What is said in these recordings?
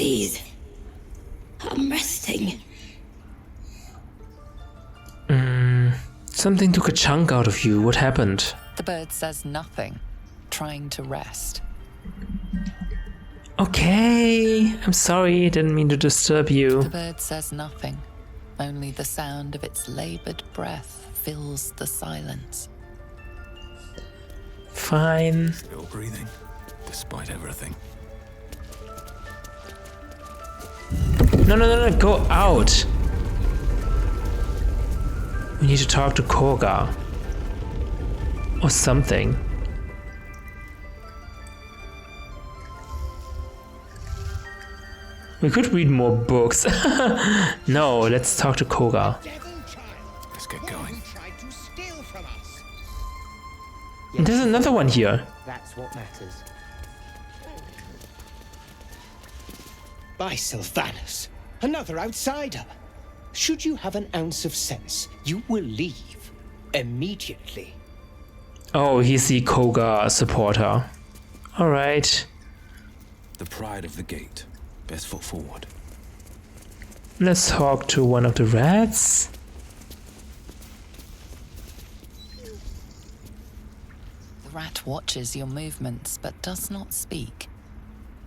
Please. I'm resting. Something took a chunk out of you. What happened? The bird says nothing, trying to rest. Okay, I'm sorry, didn't mean to disturb you. The bird says nothing. Only the sound of its labored breath fills the silence. Fine. Still breathing, despite everything. No, go out. We need to talk to Korga. Or something. We could read more books. No, let's talk to Korga. Let's get going. And there's another one here. That's what matters. By Sylvanus, another outsider. Should you have an ounce of sense, you will leave immediately. Oh, he's the Koga supporter. Alright. The pride of the gate. Best foot forward. Let's talk to one of the rats. The rat watches your movements but does not speak.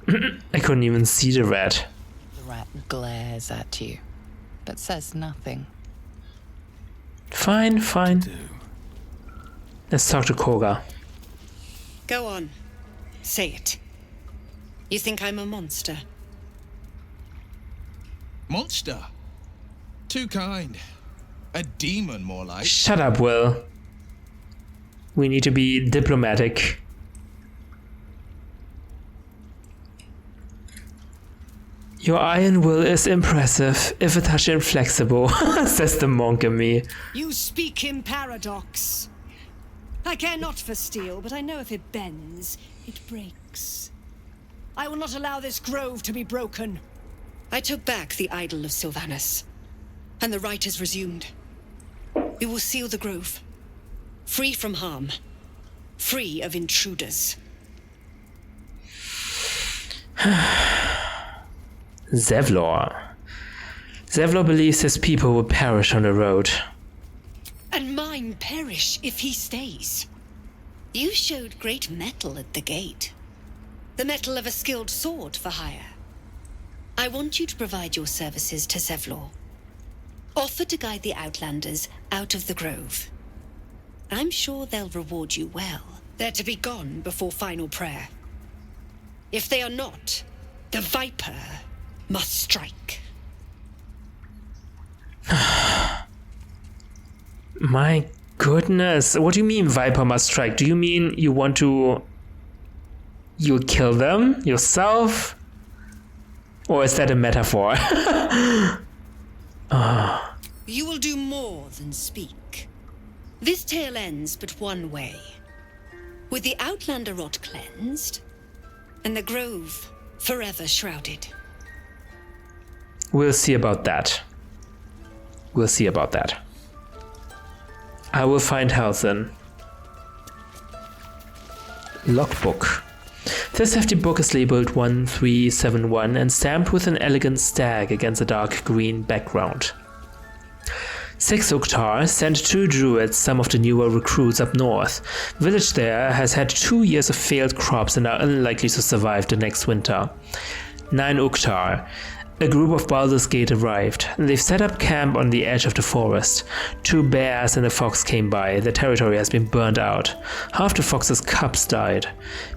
I couldn't even see the rat. The rat glares at you, but says nothing. Fine. Let's talk to Koga. Go on. Say it. You think I'm a monster? Monster? Too kind. A demon, more like. Shut up, Will. We need to be diplomatic. Your iron will is impressive, if a touch inflexible, says the monk in me. You speak in paradox. I care not for steel, but I know if it bends, it breaks. I will not allow this grove to be broken. I took back the idol of Sylvanus, and the rite is resumed. We will seal the grove, free from harm, free of intruders. Zevlor. Zevlor believes his people will perish on the road. And mine perish if he stays. You showed great mettle at the gate. The mettle of a skilled sword for hire. I want you to provide your services to Zevlor. Offer to guide the Outlanders out of the grove. I'm sure they'll reward you well. They're to be gone before final prayer. If they are not, the Viper must strike. My goodness, what do you mean Viper must strike? Do you mean you want to... you'll kill them yourself? Or is that a metaphor? You will do more than speak. This tale ends but one way. With the Outlander rot cleansed, and the grove forever shrouded. We'll see about that. I will find Halsin. Logbook. This hefty book is labeled 1371 and stamped with an elegant stag against a dark green background. 6 Uktar sent 2 druids, some of the newer recruits up north. Village there has had 2 years of failed crops and are unlikely to survive the next winter. 9 Uktar. A group of Baldur's Gate arrived. They've set up camp on the edge of the forest. 2 bears and a fox came by. The territory has been burned out. Half the fox's cubs died.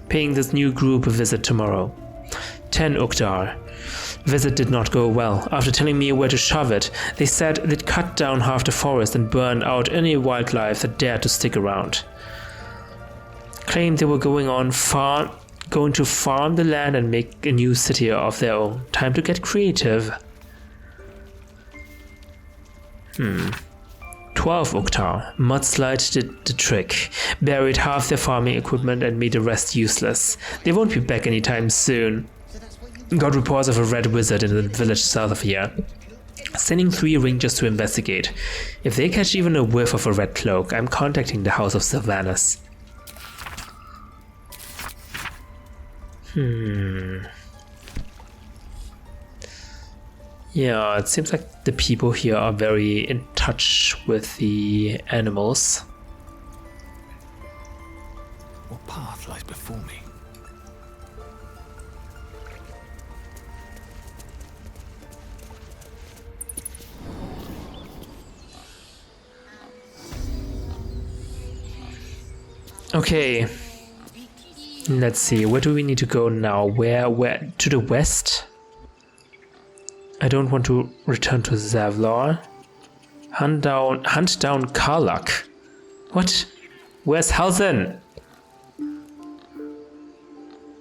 Paying this new group a visit tomorrow. 10 Uktar. Visit did not go well. After telling me where to shove it, they said they'd cut down half the forest and burn out any wildlife that dared to stick around. Claimed they were going to farm the land and make a new city of their own. Time to get creative. 12 Uktar. Mudslide did the trick. Buried half their farming equipment and made the rest useless. They won't be back anytime soon. Got reports of a red wizard in the village south of here. Sending 3 rangers to investigate. If they catch even a whiff of a red cloak, I'm contacting the House of Sylvanus. Yeah, it seems like the people here are very in touch with the animals. What path lies before me? Okay. Let's see, where do we need to go now? Where? To the west? I don't want to return to Zavlar. Hunt down Karlak. What? Where's Halsen?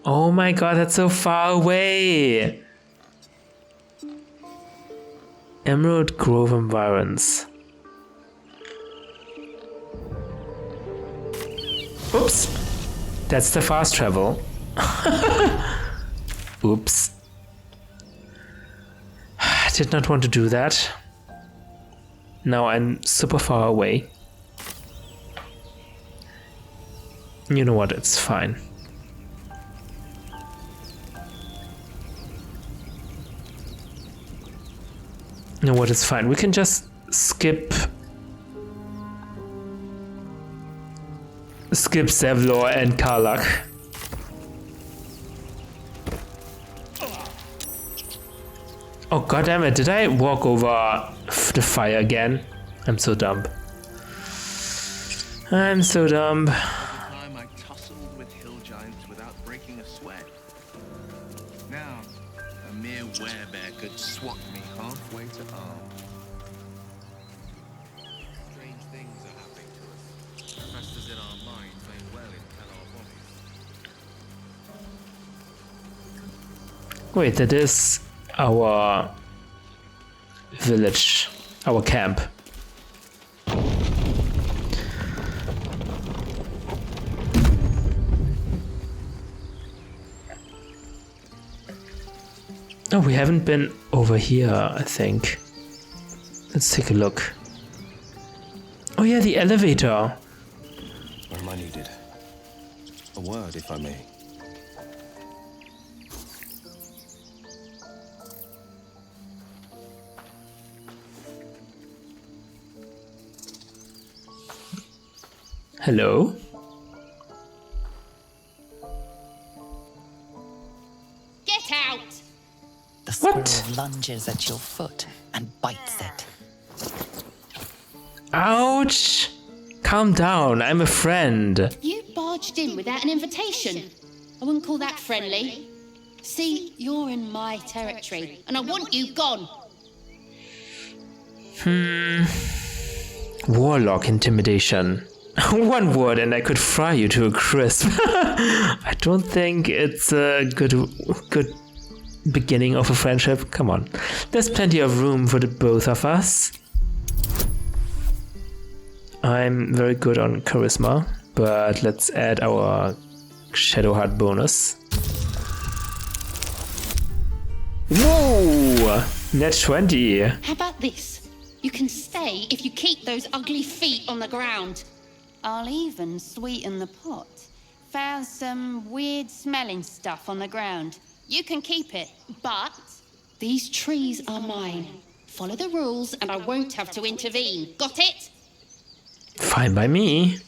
Oh my god, that's so far away! Emerald Grove Environs. Oops! That's the fast travel. Oops. I did not want to do that. Now I'm super far away. You know what, it's fine. You know what, it's fine. We can just skip Zevlor and Karlak. Oh goddammit, did I walk over the fire again? I'm so dumb. I'm so dumb. Time I tussled with hill giants without breaking a sweat. Now, a mere werebear could swat me halfway to arm. Strange things are happening to us. Festers in our minds may well impel our bodies. Wait, that is our village, our camp. Oh, we haven't been over here, I think. Let's take a look. Oh yeah, the elevator. Where am I needed? A word, if I may. Hello? Get out! The squirrel What? lunges at your foot and bites it. Ouch! Calm down, I'm a friend. You barged in without an invitation. I wouldn't call that friendly. See, you're in my territory, and I want you gone. Warlock intimidation. One word and I could fry you to a crisp. I don't think it's a good beginning of a friendship. Come on. There's plenty of room for the both of us. I'm very good on charisma, but let's add our Shadowheart bonus. Whoa! Net 20. How about this? You can stay if you keep those ugly feet on the ground. I'll even sweeten the pot. Found some weird smelling stuff on the ground. You can keep it, but these trees are mine. Follow the rules and I won't have to intervene. Got it? Fine by me.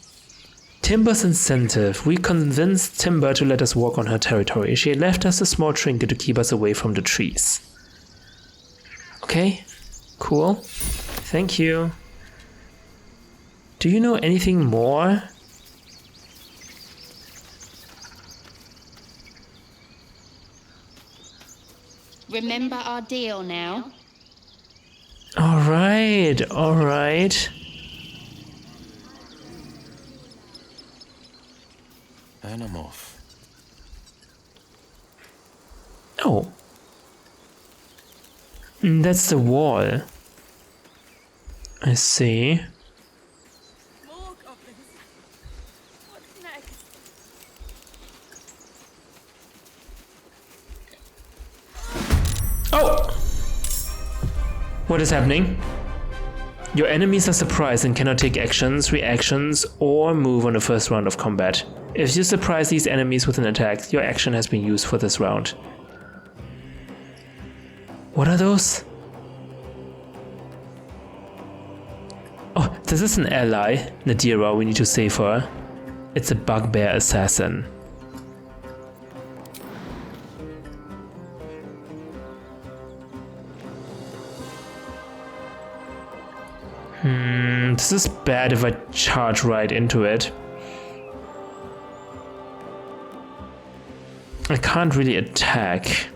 Timber's incentive. We convinced Timber to let us walk on her territory. She left us a small trinket to keep us away from the trees. Okay, cool. Thank you. Do you know anything more? Remember our deal now? Alright, alright. And I'm off. Oh. That's the wall. I see. More goblins. What's next? Oh! What is happening? Your enemies are surprised and cannot take actions, reactions, or move on the first round of combat. If you surprise these enemies with an attack, your action has been used for this round. What are those? This is an ally, Nadira, we need to save her. It's a bugbear assassin. This is bad if I charge right into it. I can't really attack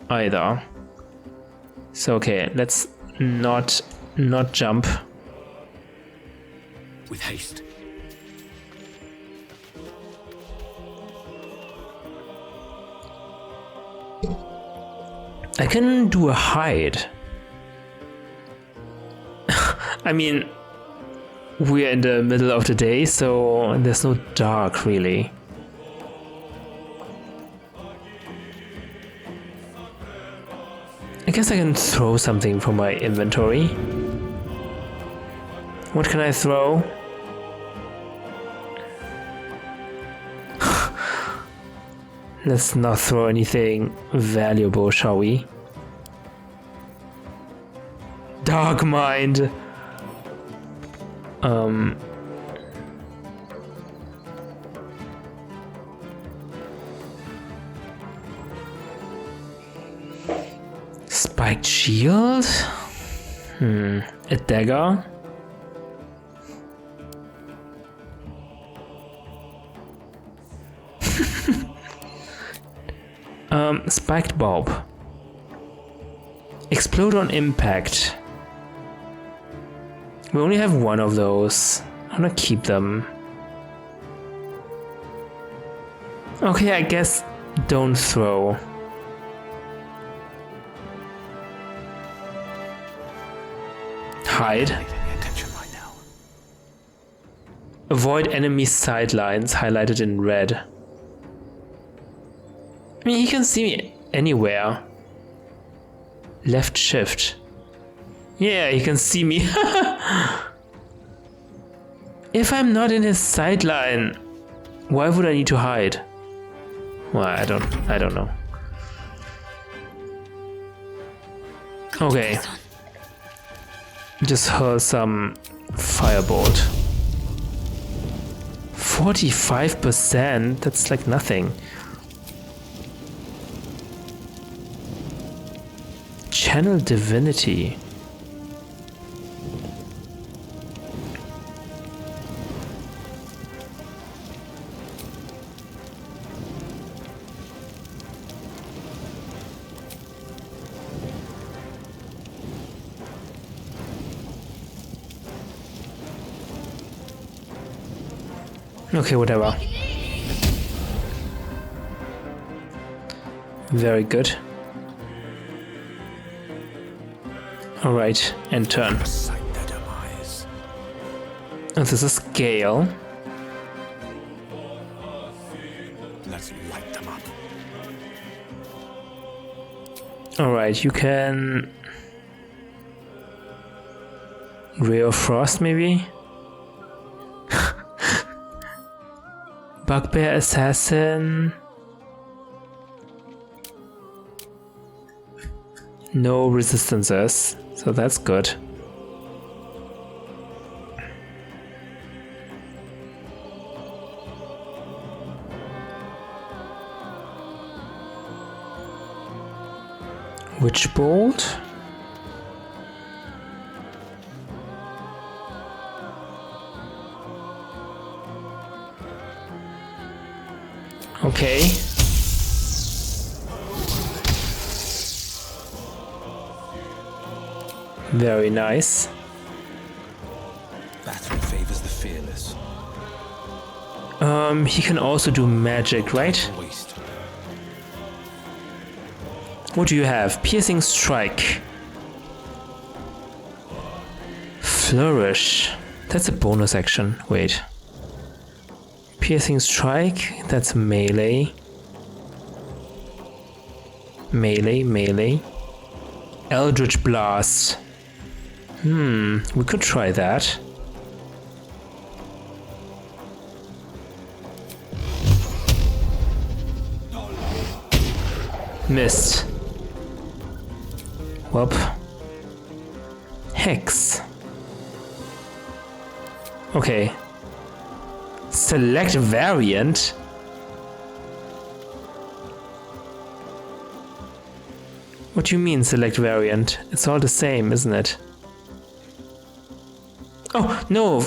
either. So okay, let's not jump. With haste. I can do a hide. I mean, we're in the middle of the day, so there's no dark really. I guess I can throw something from my inventory. What can I throw? Let's not throw anything valuable, shall we? Dark Mind! Spiked shield? A dagger? Spiked bulb. Explode on impact. We only have one of those. I'm gonna keep them. Okay, I guess don't throw. Hide. Avoid enemy sidelines, highlighted in red. I mean, he can see me anywhere. Left shift. Yeah, he can see me. If I'm not in his sideline, why would I need to hide? Well, I don't know. Okay. Just hurl some firebolt. 45%? That's like nothing. Channel divinity. Okay, whatever. Very good. Alright, and turn. And this is Gale. Let's light them up. Alright, you can... Ray of Frost, maybe? Bugbear Assassin. No resistances, so that's good. Witch Bolt? Okay. Very nice. Battle favors the fearless. He can also do magic, right? Waste. What do you have? Piercing Strike. Flourish. That's a bonus action. Wait. Piercing Strike, that's melee. Melee. Eldritch Blast. We could try that. Missed. Whoop. Hex. Okay. Select variant? What do you mean select variant? It's all the same, isn't it? Oh, no!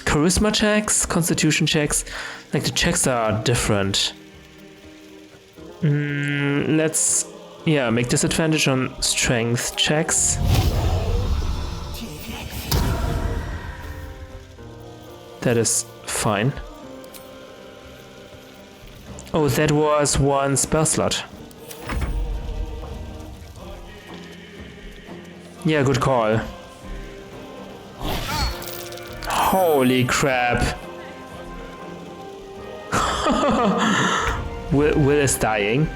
Charisma checks, constitution checks, like the checks are different. Let's, yeah, make disadvantage on strength checks. That is fine. Oh, that was one spell slot. Yeah, good call. Holy crap. Will is dying.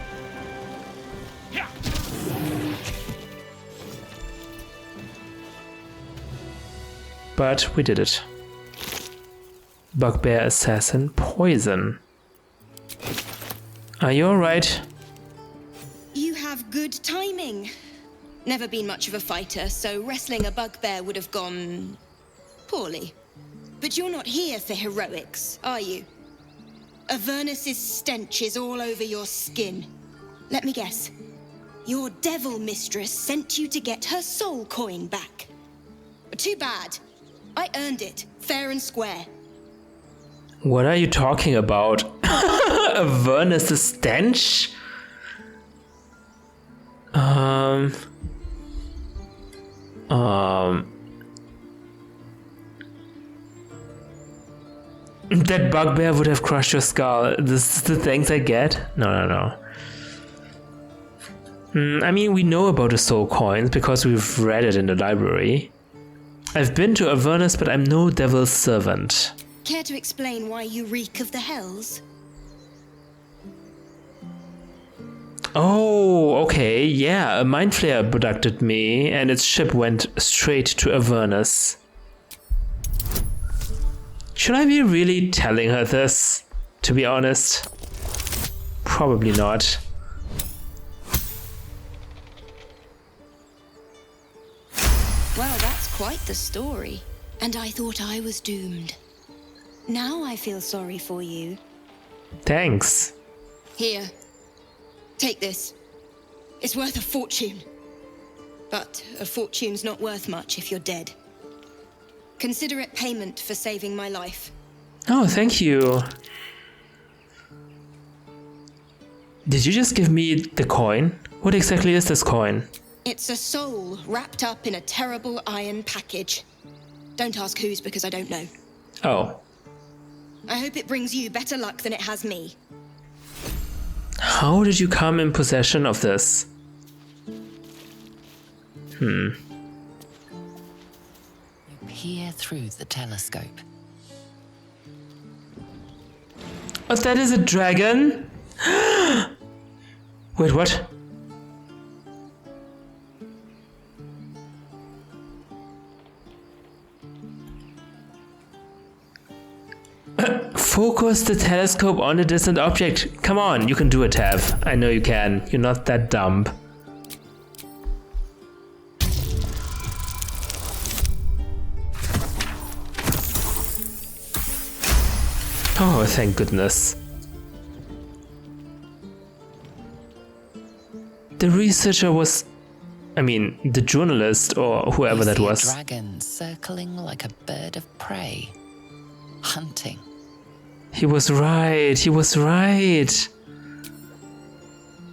But we did it. Bugbear Assassin Poison. Are you alright? You have good timing. Never been much of a fighter, so wrestling a bugbear would have gone poorly. But you're not here for heroics, are you? Avernus's stench is all over your skin. Let me guess. Your devil mistress sent you to get her soul coin back. Too bad. I earned it, fair and square. What are you talking about? Avernus's stench? That bugbear would have crushed your skull. This is the thanks I get? No. I mean, we know about the soul coins because we've read it in the library. I've been to Avernus, but I'm no devil's servant. Care to explain why you reek of the hells? Oh, okay, yeah, a mind flayer abducted me and its ship went straight to Avernus. Should I be really telling her this, to be honest? Probably not. Well, that's quite the story. And I thought I was doomed. Now I feel sorry for you. Thanks. Here. Take this. It's worth a fortune. But a fortune's not worth much if you're dead. Consider it payment for saving my life. Oh, thank you. Did you just give me the coin? What exactly is this coin? It's a soul wrapped up in a terrible iron package. Don't ask whose because I don't know. Oh. I hope it brings you better luck than it has me. How did you come in possession of this? You peer through the telescope. Oh, that is a dragon? Wait, what? Focus the telescope on a distant object. Come on, you can do it, Tav. I know you can. You're not that dumb. Oh, thank goodness. The researcher was... I mean, the journalist or whoever that was. A dragon circling like a bird of prey. Hunting. He was right. He was right.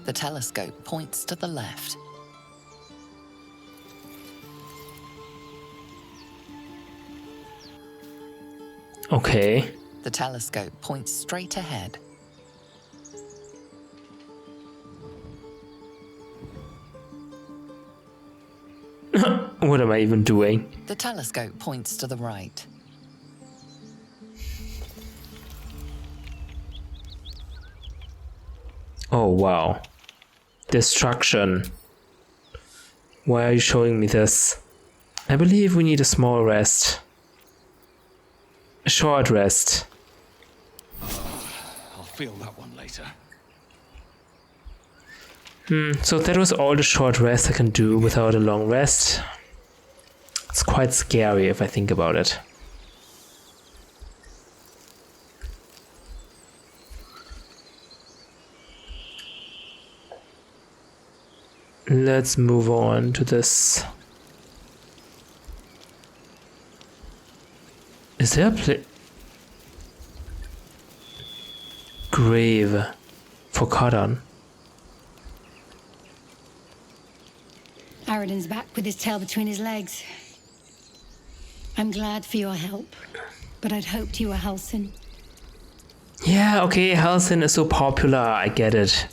The telescope points to the left. Okay. The telescope points straight ahead. What am I even doing? The telescope points to the right. Oh, wow. Destruction. Why are you showing me this? I believe we need a small rest. A short rest. I'll feel that one later. So that was all the short rest I can do without a long rest. It's quite scary if I think about it. let's move on to this. Is there a grave for Cardan? Aradin's back with his tail between his legs. I'm glad for your help, but I'd hoped you were Halsin. Yeah, okay, Halsin is so popular, I get it.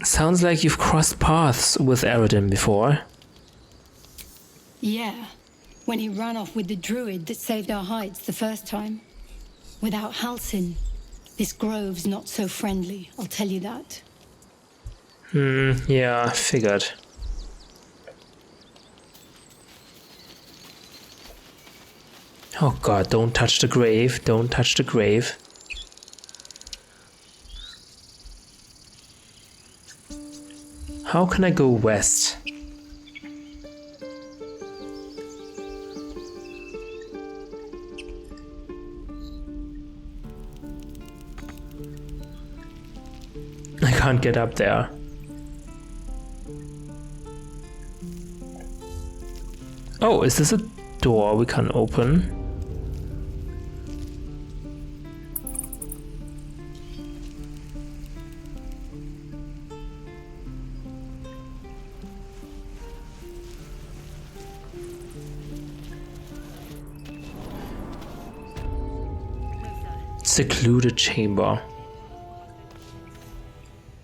Sounds like you've crossed paths with Aradin before. Yeah, when he ran off with the druid that saved our hides the first time. Without Halsin, this grove's not so friendly, I'll tell you that. Yeah, figured. Oh god, don't touch the grave, don't touch the grave. How can I go west? I can't get up there. Oh, is this a door we can open? Secluded chamber.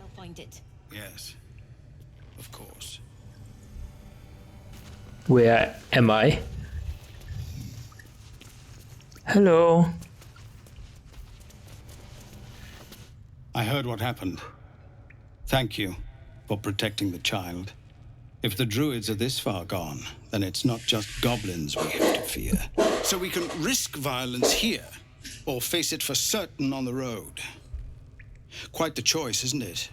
I'll find it. Yes, of course. Where am I? Hello. I heard what happened. Thank you for protecting the child. If the druids are this far gone, then it's not just goblins we have to fear. So we can risk violence here, or face it for certain on the road. Quite the choice, isn't it?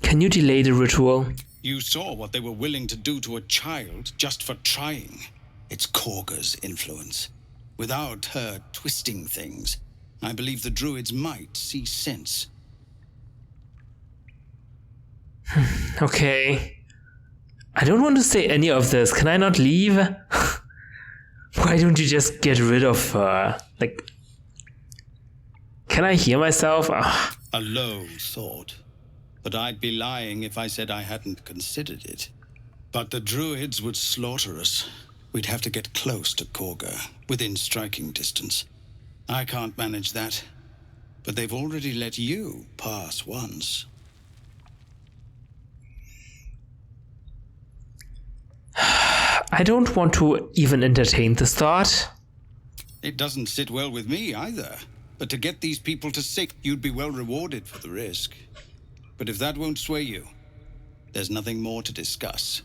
Can you delay the ritual? You saw what they were willing to do to a child just for trying. It's Korga's influence. Without her twisting things, I believe the druids might see sense. Okay. I don't want to say any of this. Can I not leave? Why don't you just get rid of her? Like, can I hear myself? Ugh. A low thought. But I'd be lying if I said I hadn't considered it. But the druids would slaughter us. We'd have to get close to Korga, within striking distance. I can't manage that. But they've already let you pass once. I don't want to even entertain this thought. It doesn't sit well with me either. But to get these people to sick, you'd be well rewarded for the risk. But if that won't sway you, there's nothing more to discuss.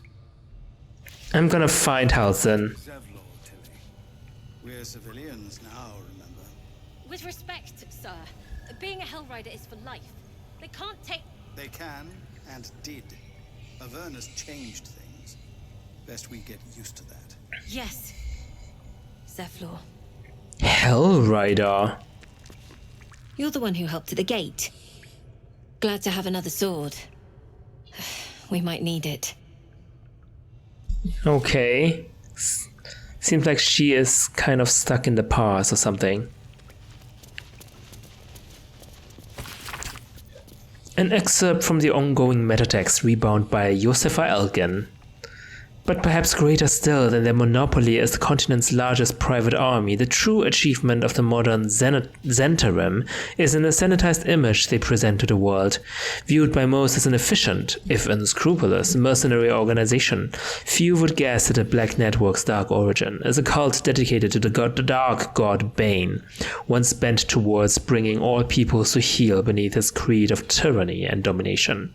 I'm gonna find Halsin. We're civilians now, remember? With respect, sir, being a Hellrider is for life. They can't take... They can, and did. Avernus changed things. Best we get used to that. Yes. Zephlor. Hellrider. You're the one who helped at the gate. Glad to have another sword. We might need it. Okay. Seems like she is kind of stuck in the past or something. An excerpt from the ongoing metatext rebound by Josefa Elgin. But perhaps greater still than their monopoly as the continent's largest private army, the true achievement of the modern Zhentarim is in the sanitized image they present to the world. Viewed by most as an efficient, if unscrupulous, mercenary organization, few would guess at the Black Network's dark origin, as a cult dedicated to the dark god Bane, once bent towards bringing all peoples to heel beneath his creed of tyranny and domination.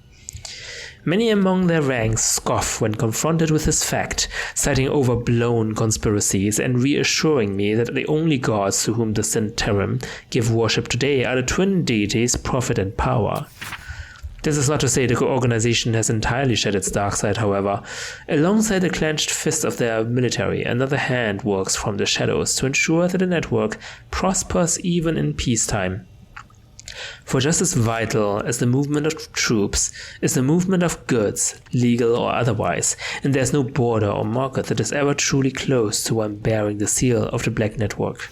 Many among their ranks scoff when confronted with this fact, citing overblown conspiracies and reassuring me that the only gods to whom the Zhentarim give worship today are the twin deities Prophet and Power. This is not to say the organization has entirely shed its dark side, however. Alongside the clenched fist of their military, another hand works from the shadows to ensure that the network prospers even in peacetime. For just as vital as the movement of troops is the movement of goods, legal or otherwise, and there's no border or market that is ever truly close to one bearing the seal of the Black Network.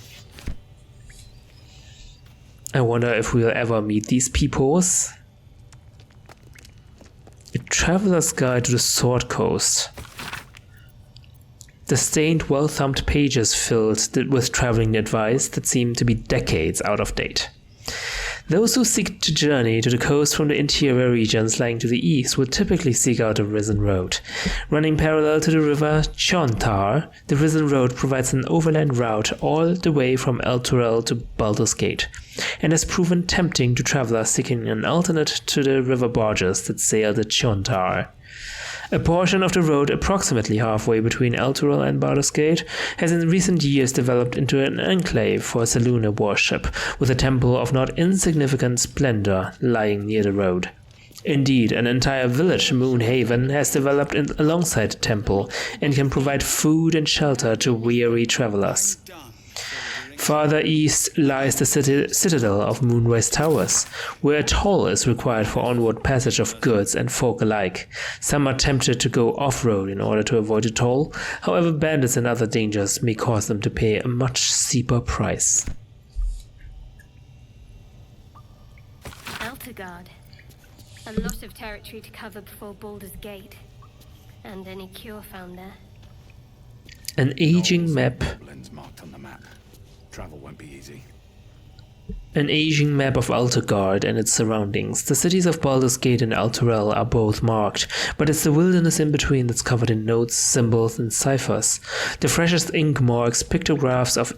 I wonder if we'll ever meet these peoples. A traveler's guide to the Sword Coast. The stained, well-thumbed pages filled with traveling advice that seem to be decades out of date. Those who seek to journey to the coast from the interior regions lying to the east will typically seek out the Risen Road. Running parallel to the river Chontar, the Risen Road provides an overland route all the way from El Turel to Baldur's Gate, and has proven tempting to travelers seeking an alternate to the river barges that sail the Chontar. A portion of the road approximately halfway between El Turel and Baldur's Gate has in recent years developed into an enclave for Selûne worship, with a temple of not insignificant splendor lying near the road. Indeed, an entire village, Moonhaven, has developed alongside the temple and can provide food and shelter to weary travelers. Farther east lies the citadel of Moonrise Towers, where a toll is required for onward passage of goods and folk alike. Some are tempted to go off-road in order to avoid a toll, however bandits and other dangers may cause them to pay a much steeper price. Eltergard. A lot of territory to cover before Baldur's Gate. And any cure found there. An aging map. Marked on the map. Travel won't be easy. An aging map of Eltergard and its surroundings. The cities of Baldur's Gate and El Turel are both marked, but it's the wilderness in between that's covered in notes, symbols, and ciphers. The freshest ink marks pictographs of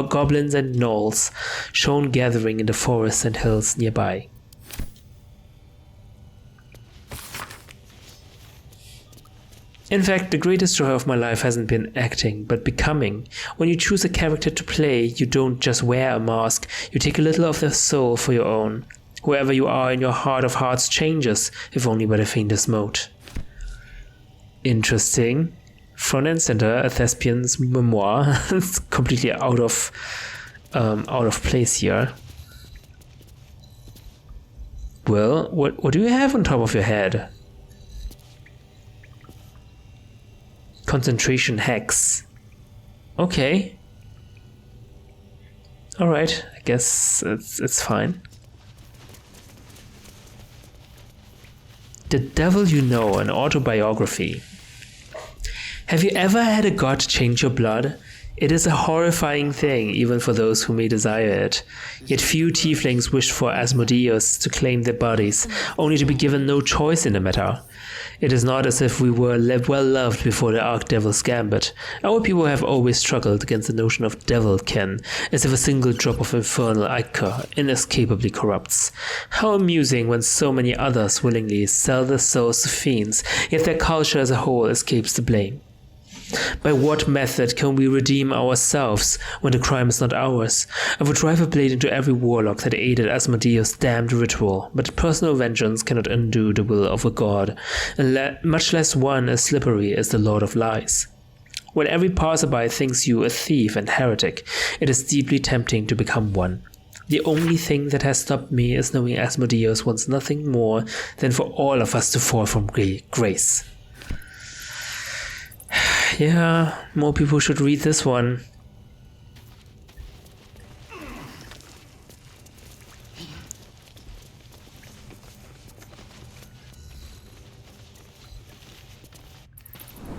goblins and gnolls, shown gathering in the forests and hills nearby. In fact, the greatest joy of my life hasn't been acting, but becoming. When you choose a character to play, you don't just wear a mask, you take a little of their soul for your own. Whoever you are in your heart of hearts changes, if only by the faintest mote. Interesting. Front and center, a thespian's memoir. It's completely out of place here. Well, what do you have on top of your head? Concentration hex. Okay. Alright, I guess it's fine. The Devil You Know, an autobiography. Have you ever had a god change your blood? It is a horrifying thing, even for those who may desire it. Yet few tieflings wish for Asmodeus to claim their bodies, only to be given no choice in the matter. It is not as if we were well loved before the Archdevil's Gambit. Our people have always struggled against the notion of devilkin, as if a single drop of infernal ichor inescapably corrupts. How amusing when so many others willingly sell their souls to fiends, yet their culture as a whole escapes the blame. By what method can we redeem ourselves when the crime is not ours? I would drive a blade into every warlock that aided Asmodeus' damned ritual, but personal vengeance cannot undo the will of a god, and much less one as slippery as the Lord of Lies. When every passerby thinks you a thief and heretic, it is deeply tempting to become one. The only thing that has stopped me is knowing Asmodeus wants nothing more than for all of us to fall from grace. Yeah, more people should read this one.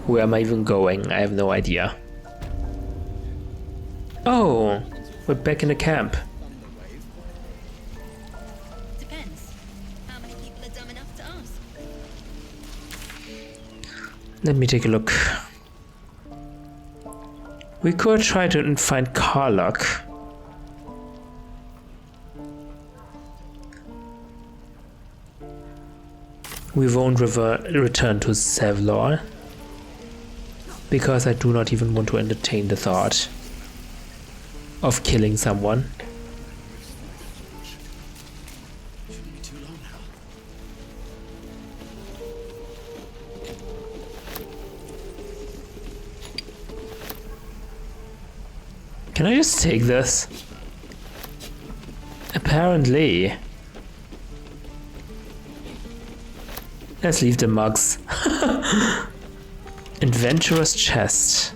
Where am I even going? I have no idea. Oh, we're back in the camp. Depends. How many people are dumb enough to ask? Let me take a look. We could try to find Karlach. We won't return to Zevlor, because I do not even want to entertain the thought of killing someone. Can I just take this? Apparently. Let's leave the mugs. Adventurer's chest.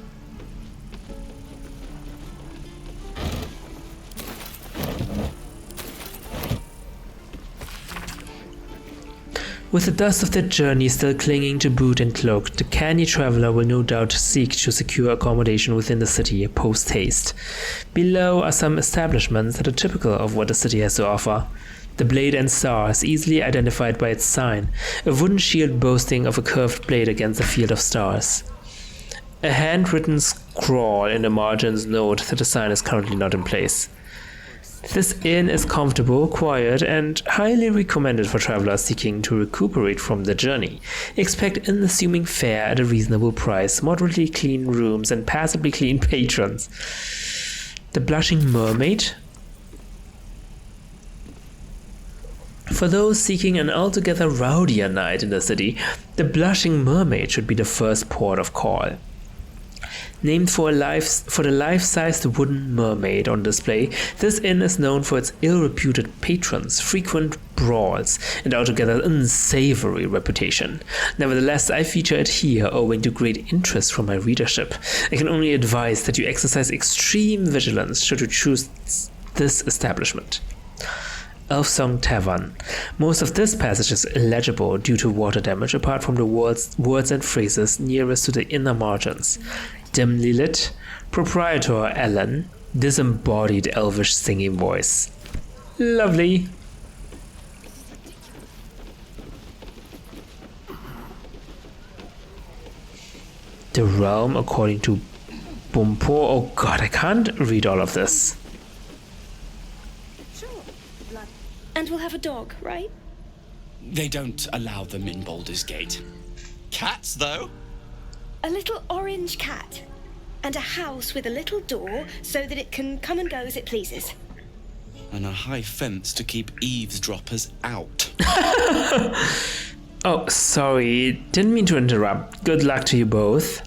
With the dust of their journey still clinging to boot and cloak, the canny traveler will no doubt seek to secure accommodation within the city post-haste. Below are some establishments that are typical of what the city has to offer. The Blade and Star is easily identified by its sign, a wooden shield boasting of a curved blade against a field of stars. A handwritten scrawl in the margins note that the sign is currently not in place. This inn is comfortable, quiet, and highly recommended for travelers seeking to recuperate from the journey. Expect unassuming fare at a reasonable price, moderately clean rooms, and passably clean patrons. The Blushing Mermaid? For those seeking an altogether rowdier night in the city, the Blushing Mermaid should be the first port of call. Named for the life-sized wooden mermaid on display, this inn is known for its ill-reputed patrons, frequent brawls, and altogether unsavory reputation. Nevertheless, I feature it here owing to great interest from my readership. I can only advise that you exercise extreme vigilance should you choose this establishment. Elfsong Tavern. Most of this passage is illegible due to water damage apart from the words and phrases nearest to the inner margins. Dimly lit, proprietor Ellen, disembodied elvish singing voice. Lovely. The realm according to Bumpo. Oh god, I can't read all of this. And we'll have a dog, right? They don't allow them in Baldur's Gate. Cats, though? A little orange cat. And a house with a little door so that it can come and go as it pleases. And a high fence to keep eavesdroppers out. Oh, sorry. Didn't mean to interrupt. Good luck to you both.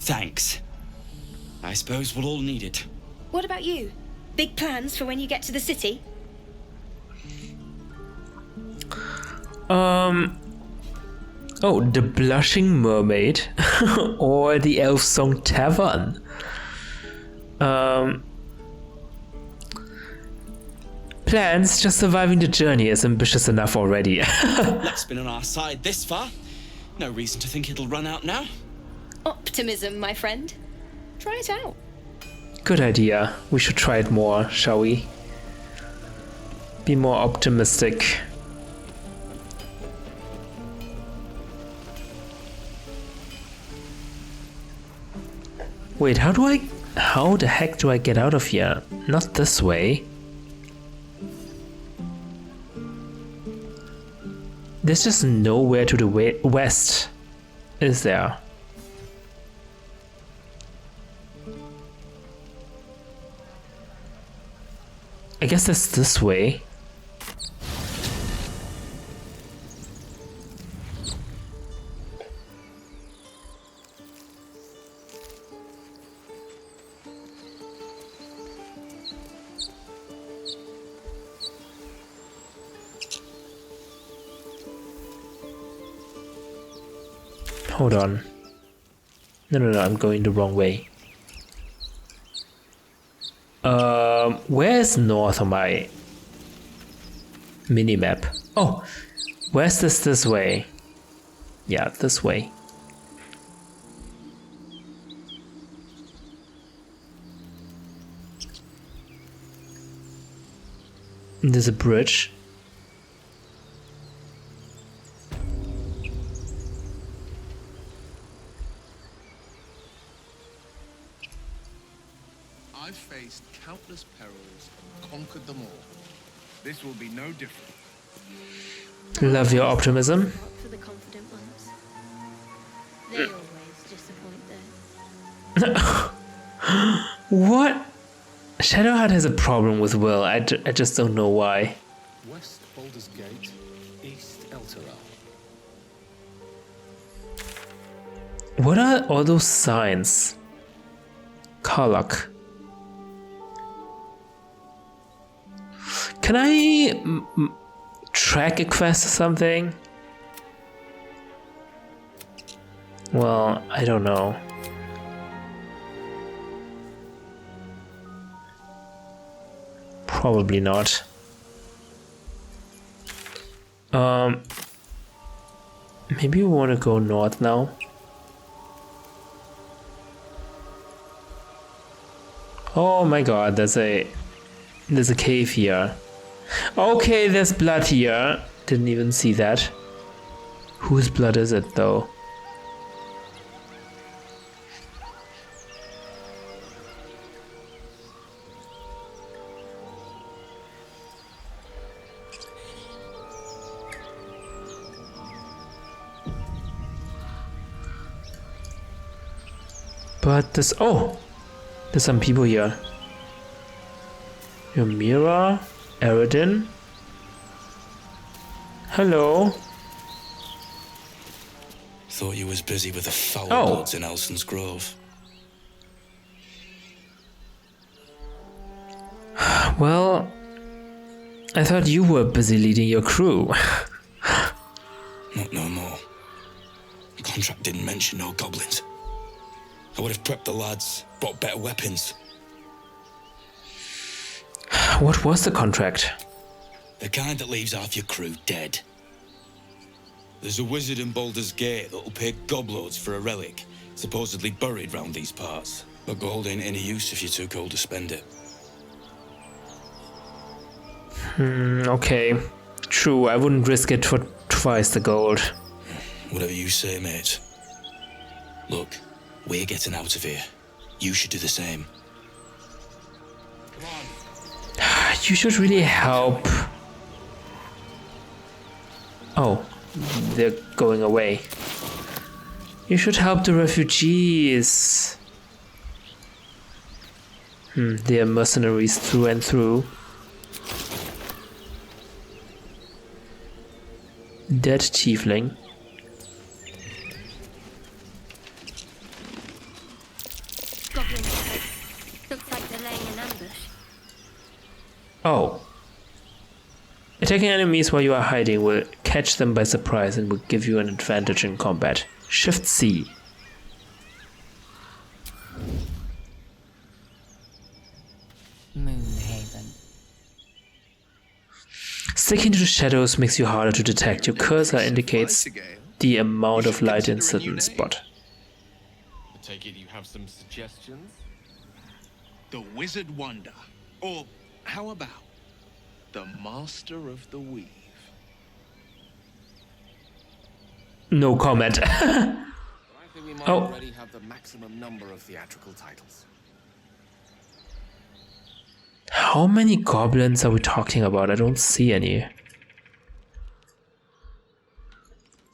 Thanks. I suppose we'll all need it. What about you? Big plans for when you get to the city? Oh, the Blushing Mermaid or the Elfsong Tavern. Plans, just surviving the journey is ambitious enough already. Luck's been on our side this far. No reason to think it'll run out now. Optimism, my friend. Try it out. Good idea. We should try it more, shall we? Be more optimistic. Wait, how the heck do I get out of here? Not this way. There's just nowhere to the west, is there? I guess that's this way. Hold on. No, I'm going the wrong way. Where's north on my minimap? Oh, where's this way? Yeah, this way. There's a bridge. I've faced countless perils and conquered them all. This will be no different. Love your optimism. For the confident ones. They always disappoint though. What? Shadowheart has a problem with Will. I just don't know why. West Baldur's Gate, East Elturel. What are all those signs? Karlach. Can I track a quest or something? Well, I don't know. Probably not. Maybe we want to go north now. Oh my god, there's a cave here. Okay, there's blood here. Didn't even see that. Whose blood is it though? But there's some people here. Ymira, Eredin. Hello. Thought you was busy with the foul bloods in Elson's Grove. Well, I thought you were busy leading your crew. Not no more. The contract didn't mention no goblins. I would have prepped the lads, bought better weapons. What was the contract? The kind that leaves half your crew dead. There's a wizard in Baldur's Gate that'll pay gobloads for a relic, supposedly buried round these parts. But gold ain't any use if you're too cold to spend it. Okay. True, I wouldn't risk it for twice the gold. Whatever you say, mate. Look, we're getting out of here. You should do the same. You should really help. Oh, they're going away. You should help the refugees. They are mercenaries through and through. Dead tiefling. Goblins. Looks like they're laying an ambush. Oh. Attacking enemies while you are hiding will catch them by surprise and will give you an advantage in combat. Shift C. Moonhaven. Sticking to the shadows makes you harder to detect. Your cursor indicates the amount of light in a certain spot. I take it you have some suggestions? The Wizard Wonder. Or how about the Master of the Weave? No comment. But I think we might Oh. already have the maximum number of theatrical titles. How many goblins are we talking about? I don't see any.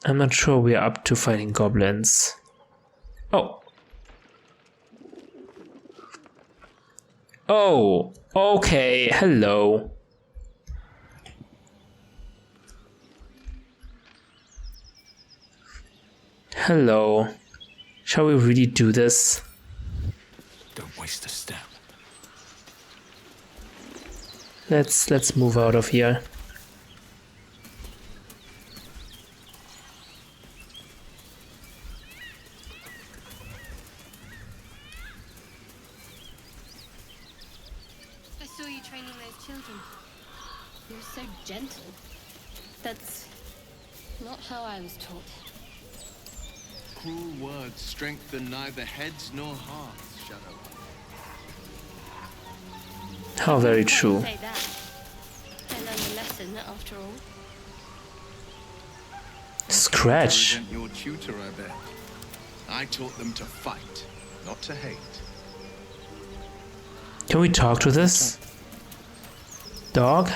I'm not sure we're up to fighting goblins. Oh. Oh, okay. Hello. Hello. Shall we really do this? Don't waste a step. Let's move out of here. I saw you training those children. You were so gentle. That's not how I was taught. Cruel words strengthen neither heads nor hearts, Shadow. How very true. Say that. I learned a lesson after all. Scratch. Represent your tutor, I bet. I taught them to fight, not to hate. Can we talk to this dog?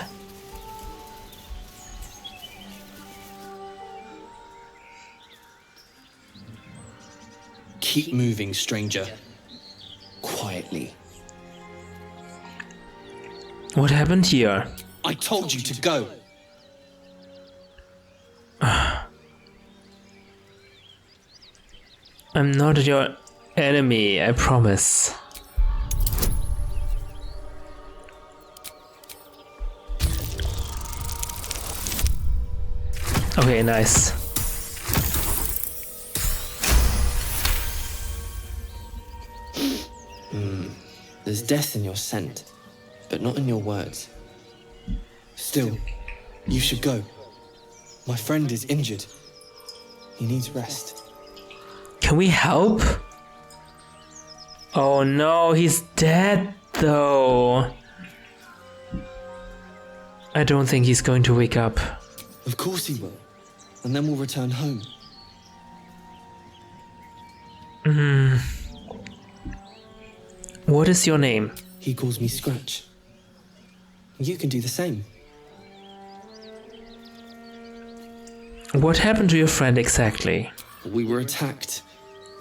Keep moving, stranger. Quietly. What happened here? I told you to go. I'm not your enemy, I promise. Okay, nice. There's death in your scent, but not in your words. Still, you should go. My friend is injured. He needs rest. Can we help? Oh no, he's dead though. I don't think he's going to wake up. Of course he will. And then we'll return home. What is your name? He calls me Scratch. You can do the same. What happened to your friend exactly? We were attacked.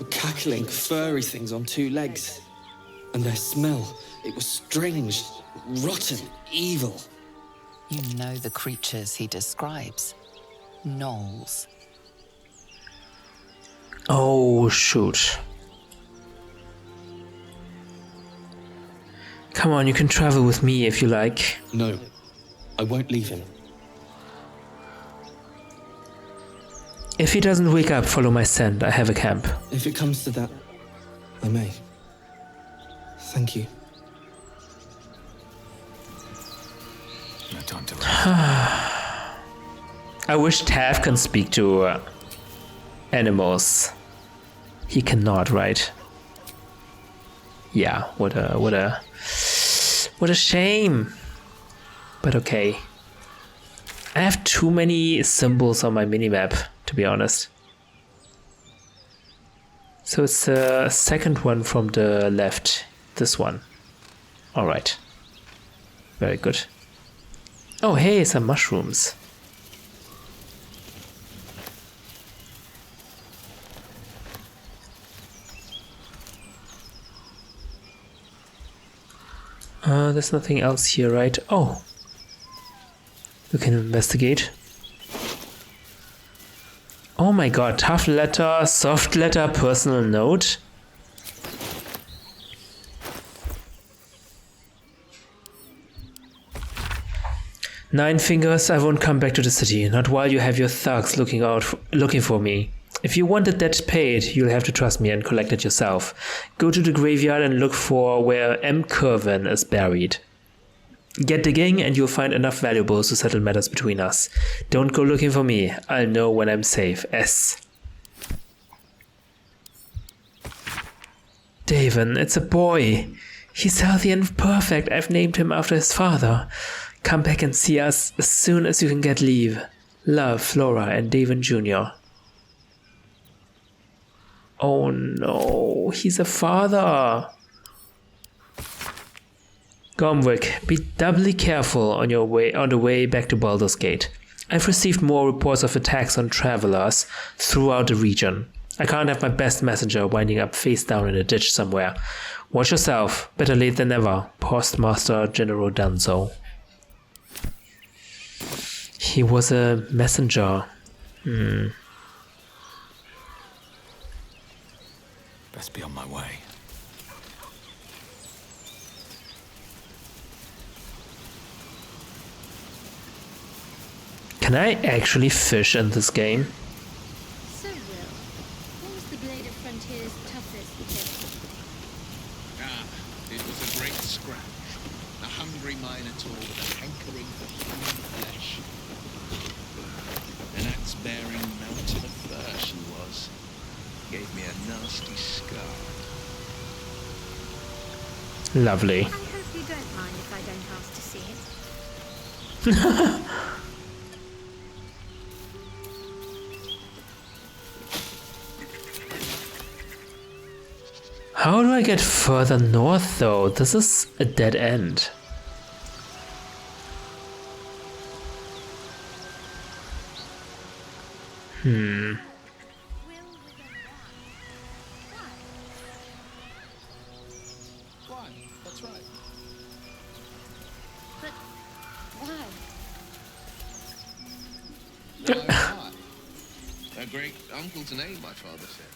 Cackling, furry things on two legs. And their smell, it was strange, rotten, evil. You know the creatures he describes. Gnolls. Oh, shoot. Come on, you can travel with me if you like. No, I won't leave him. If he doesn't wake up, follow my scent. I have a camp. If it comes to that, I may. Thank you. No time to I wish Tav can speak to animals. He cannot, right? Yeah, what a shame. But okay. I have too many symbols on my minimap, to be honest. So it's the second one from the left. This one. Alright. Very good. Oh hey, some mushrooms. There's nothing else here, right? Oh. We can investigate. Oh my god, tough letter, soft letter, personal note. Nine fingers, I won't come back to the city, not while you have your thugs looking for me. If you want the debt paid, you'll have to trust me and collect it yourself. Go to the graveyard and look for where M. Curvin is buried. Get digging and you'll find enough valuables to settle matters between us. Don't go looking for me. I'll know when I'm safe. S. Davin, it's a boy. He's healthy and perfect. I've named him after his father. Come back and see us as soon as you can get leave. Love, Flora and Davin Jr. Oh no, he's a father. Gomwick, be doubly careful on the way back to Baldur's Gate. I've received more reports of attacks on travelers throughout the region. I can't have my best messenger winding up face down in a ditch somewhere. Watch yourself, better late than never. Postmaster General Dunzo. He was a messenger. Best be on my way. Can I actually fish in this game? So, Will, what was the Blade of Frontier's toughest hit? It was a great scratch. A hungry minotaur with a hankering for human flesh. An axe-bearing mountain of fur she was. Gave me a nasty scar. Lovely. I hope you don't mind if I don't ask to see it. How do I get further north though? This is a dead end. Why? That's right. But why? Why? A great uncle's name, my father said.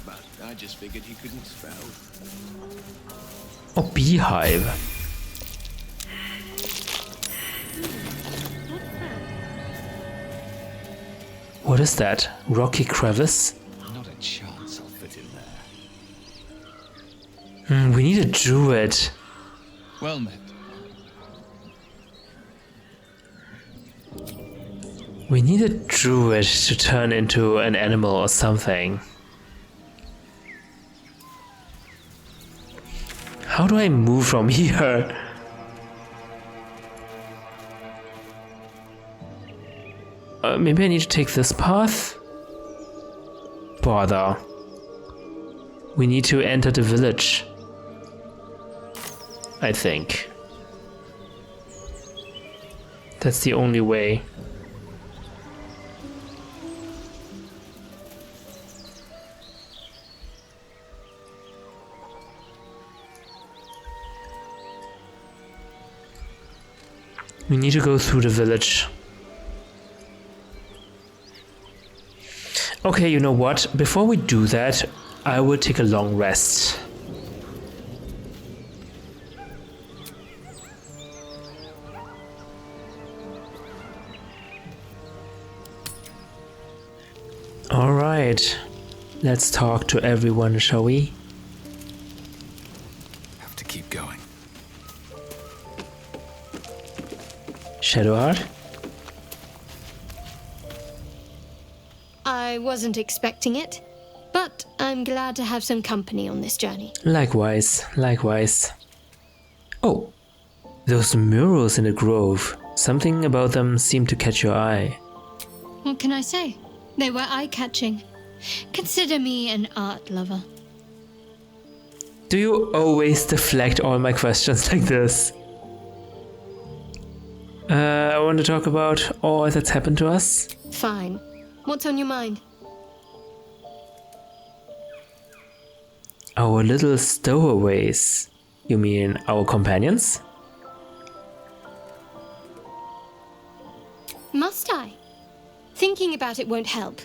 But I just figured he couldn't spell. Oh, beehive. What is that? Rocky crevice? Not a chance I'll fit in there. We need a druid. Well met. We need a druid to turn into an animal or something. How do I move from here? Maybe I need to take this path? Bother. We need to enter the village. I think. That's the only way. We need to go through the village. Okay, you know what? Before we do that, I will take a long rest. Alright, let's talk to everyone, shall we? Have to keep going. Shadowheart? I wasn't expecting it, but I'm glad to have some company on this journey. Likewise, likewise. Oh, those murals in the grove. Something about them seemed to catch your eye. What can I say? They were eye-catching. Consider me an art lover. Do you always deflect all my questions like this? I want to talk about all that's happened to us. Fine. What's on your mind? Our little stowaways. You mean our companions? Must I? Thinking about it won't help.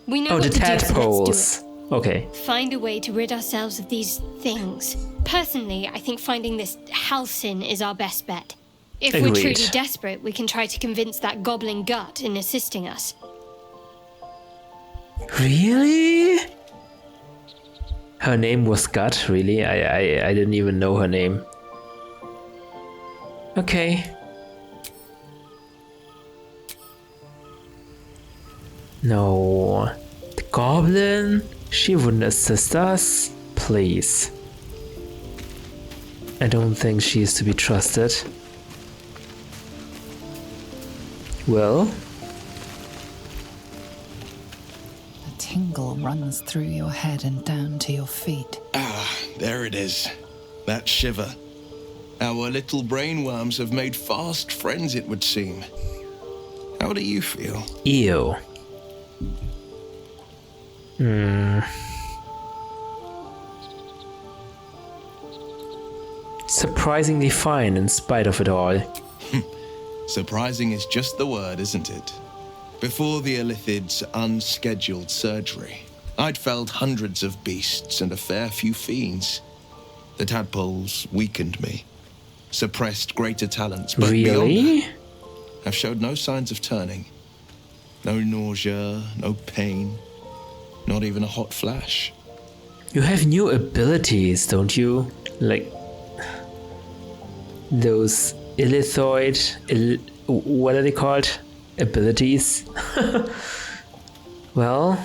We know Oh, what the to do, so let's tadpoles. do it. Okay. Find a way to rid ourselves of these things. Personally, I think finding this Halsin is our best bet. If we're Agreed. truly desperate, we can try to convince that goblin gut in assisting us. Really? Her name was Gut, really? I didn't even know her name. Okay. No. The goblin? She wouldn't assist us? Please. I don't think she is to be trusted. Well? A tingle runs through your head and down to your feet. Ah, there it is. That shiver. Our little brainworms have made fast friends, it would seem. How do you feel? Ew. Surprisingly fine in spite of it all. Surprising is just the word, isn't it? Before the Illithid's unscheduled surgery, I'd felled hundreds of beasts and a fair few fiends. The tadpoles weakened me, suppressed greater talents, but beyond Really? that, have showed no signs of turning. No nausea, no pain, not even a hot flash. You have new abilities, don't you? Like those illithoid, what are they called? Abilities? Well,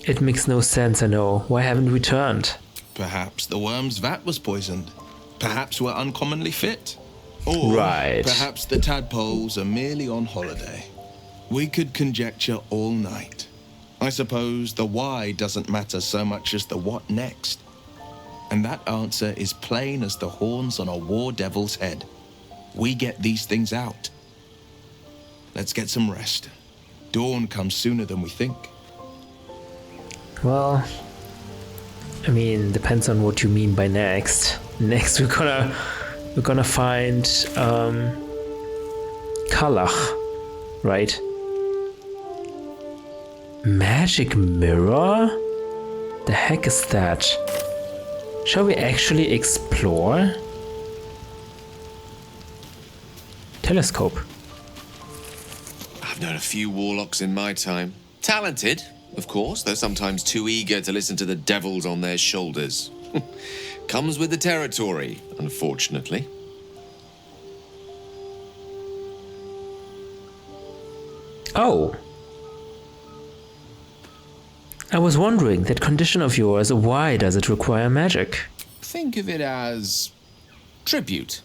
It makes no sense, I know. Why haven't we turned? Perhaps the worm's vat was poisoned. Perhaps we're uncommonly fit. Or Right. perhaps the tadpoles are merely on holiday. We could conjecture all night. I suppose the why doesn't matter so much as the what next. And that answer is plain as the horns on a war devil's head. We get these things out. Let's get some rest. Dawn comes sooner than we think. Well, I mean, depends on what you mean by next. Next we're gonna find Kalach, right? Magic mirror? The heck is that? Shall we actually explore? telescope. I've known a few warlocks in my time. Talented, of course, though sometimes too eager to listen to the devils on their shoulders. Comes with the territory, unfortunately. Oh. I was wondering, that condition of yours, why does it require magic? Think of it as tribute.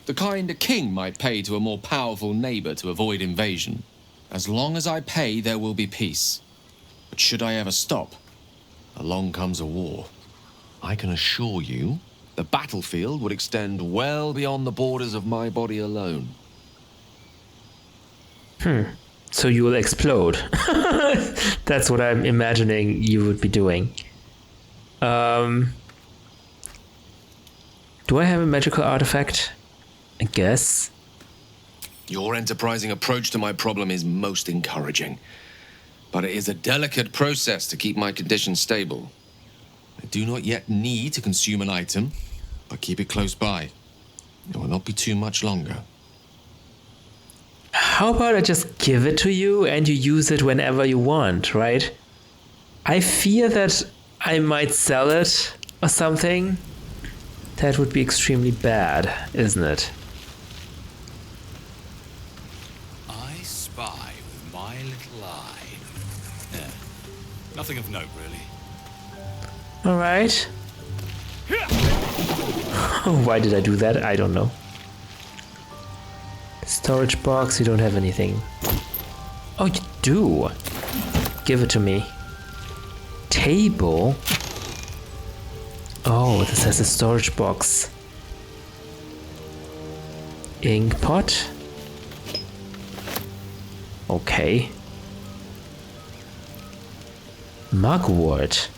The kind a king might pay to a more powerful neighbor to avoid invasion. As long as I pay, there will be peace. But should I ever stop, along comes a war. I can assure you, the battlefield would extend well beyond the borders of my body alone. So you will explode. That's what I'm imagining you would be doing. Do I have a magical artifact? I guess. Your enterprising approach to my problem is most encouraging. But it is a delicate process to keep my condition stable. I do not yet need to consume an item, but keep it close by. It will not be too much longer. How about I just give it to you and you use it whenever you want, right? I fear that I might sell it or something. That would be extremely bad, isn't it? I spy with my little eye. Yeah. Nothing of note, really. Alright. Why did I do that? I don't know. Storage box, you don't have anything. Oh, you do. Give it to me. Table? Oh, this has a storage box. Ink pot? Okay. Mugwort.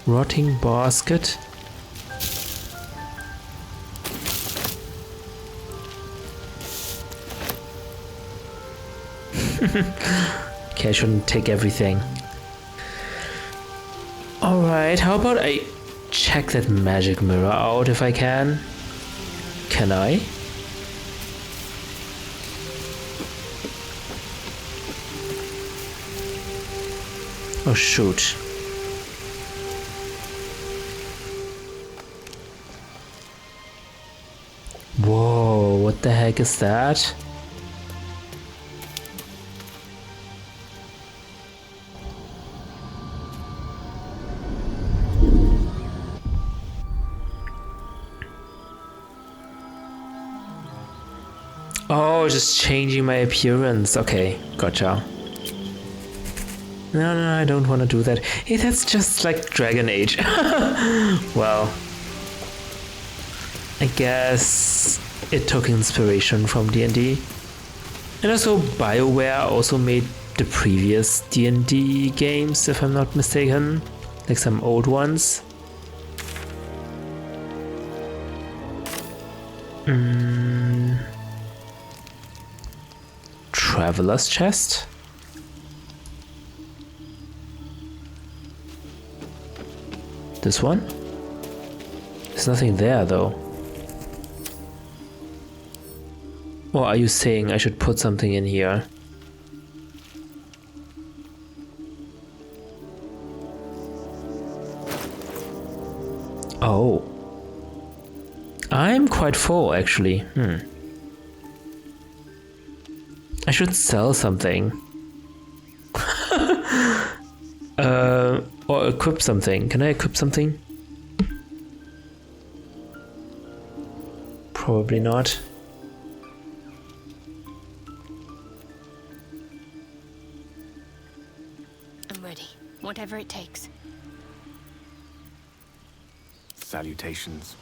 Rotting basket. Okay, I shouldn't take everything. Alright, how about I check that magic mirror out if I can? Can I? Oh shoot. Whoa, what the heck is that? Oh, just changing my appearance. Okay, gotcha. No, I don't want to do that. Hey, that's just like Dragon Age. Well, I guess it took inspiration from D&D. And also BioWare also made the previous D&D games, if I'm not mistaken. Like some old ones. Traveler's chest? This one? There's nothing there though. Or are you saying I should put something in here? Oh. I'm quite full actually. I should sell something. Or equip something. Can I equip something? Probably not. I'm ready. Whatever it takes. Salutations.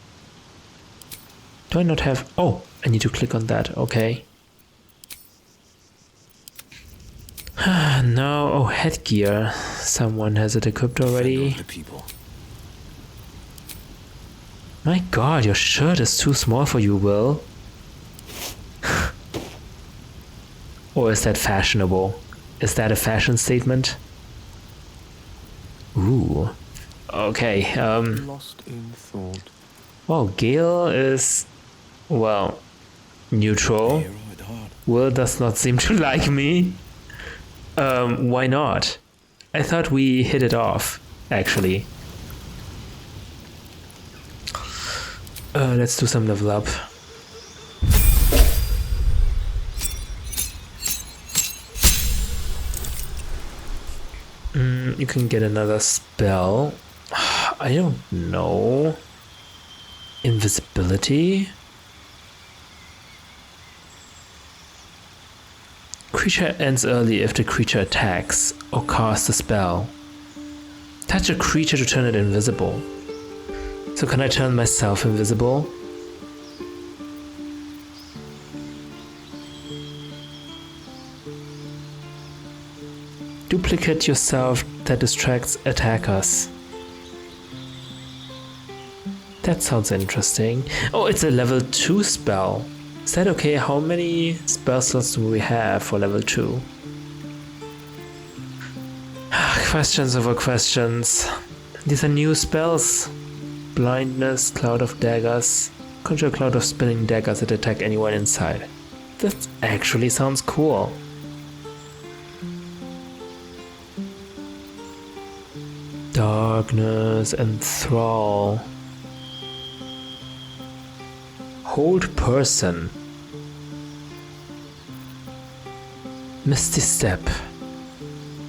Do I not have... Oh, I need to click on that. Okay. No, oh, headgear. Someone has it equipped already. My god, your shirt is too small for you, Will. Or is that fashionable? Is that a fashion statement? Ooh. Okay, Lost in thought. Well, Gale is Well, neutral. Will does not seem to like me. Why not? I thought we hit it off, actually. Let's do some level up. You can get another spell. I don't know. Invisibility? Creature ends early if the creature attacks or casts a spell. Touch a creature to turn it invisible. So can I turn myself invisible? Duplicate yourself that distracts attackers. That sounds interesting. Oh, it's a level 2 spell. Is that okay? How many spell slots do we have for level 2? Questions over questions. These are new spells. Blindness, Cloud of Daggers. Conjure a cloud of spinning daggers that attack anyone inside. That actually sounds cool. Darkness, Enthrall. Hold person. Misty Step.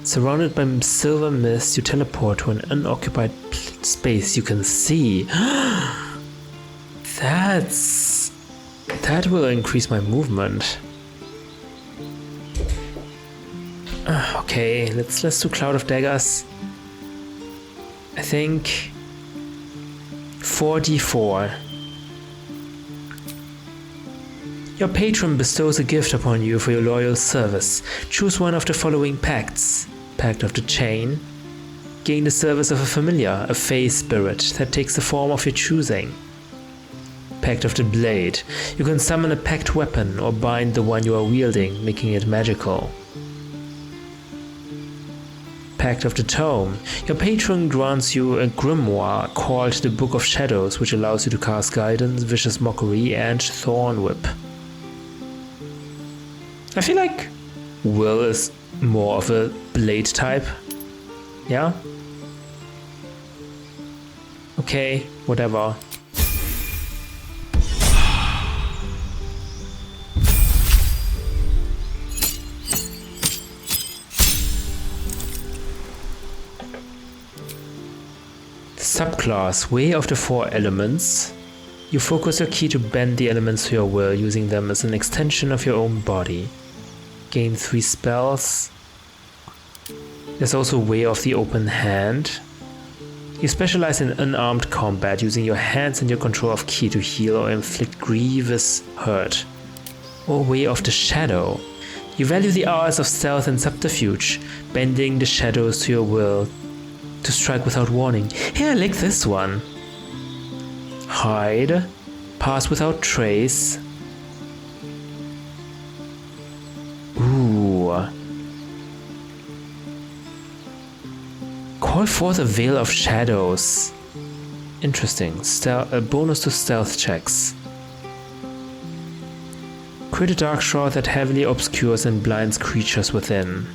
Surrounded by silver mist, you teleport to an unoccupied space you can see. That will increase my movement. Okay, let's do Cloud of Daggers. I think 4d4. Your patron bestows a gift upon you for your loyal service. Choose one of the following pacts. Pact of the Chain. Gain the service of a familiar, a fey spirit that takes the form of your choosing. Pact of the Blade. You can summon a pact weapon or bind the one you are wielding, making it magical. Pact of the Tome. Your patron grants you a grimoire called the Book of Shadows, which allows you to cast Guidance, Vicious Mockery, and Thorn Whip. I feel like Will is more of a blade type. Yeah? Okay, whatever. Subclass, Way of the Four Elements. You focus your ki to bend the elements to your will, using them as an extension of your own body. Gain 3 spells. There's also Way of the Open Hand. You specialize in unarmed combat, using your hands and your control of ki to heal or inflict grievous hurt. Or Way of the Shadow. You value the hours of stealth and subterfuge, bending the shadows to your will to strike without warning. Hey, I like this one. Hide. Pass without trace. Ooh. Call forth a veil of shadows. Interesting. A bonus to stealth checks. Create a dark shroud that heavily obscures and blinds creatures within.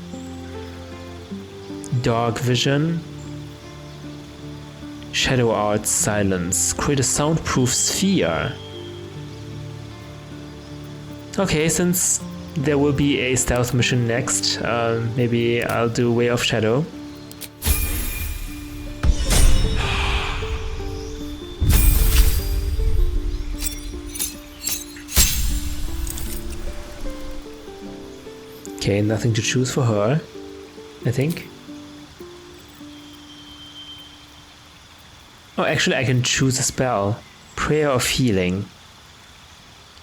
Dark vision. Shadow Arts Silence. Create a soundproof sphere. Okay, since there will be a stealth mission next, maybe I'll do Way of Shadow. Okay, nothing to choose for her, I think. Oh, actually I can choose a spell. Prayer of Healing.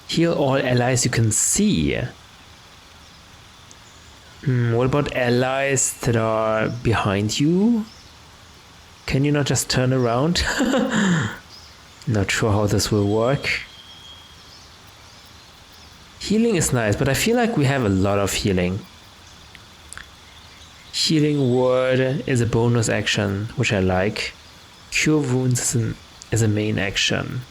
Heal all allies you can see. What about allies that are behind you? Can you not just turn around? Not sure how this will work. Healing is nice, but I feel like we have a lot of healing. Healing Word is a bonus action, which I like. Cure Wounds is a main action.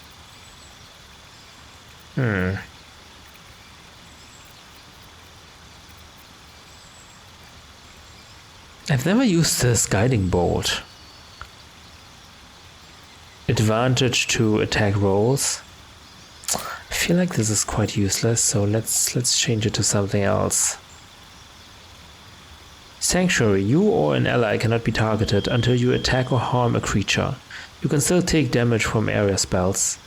I've never used this guiding bolt. Advantage to attack rolls. I feel like this is quite useless, so let's change it to something else. Sanctuary. You or an ally cannot be targeted until you attack or harm a creature. You can still take damage from area spells.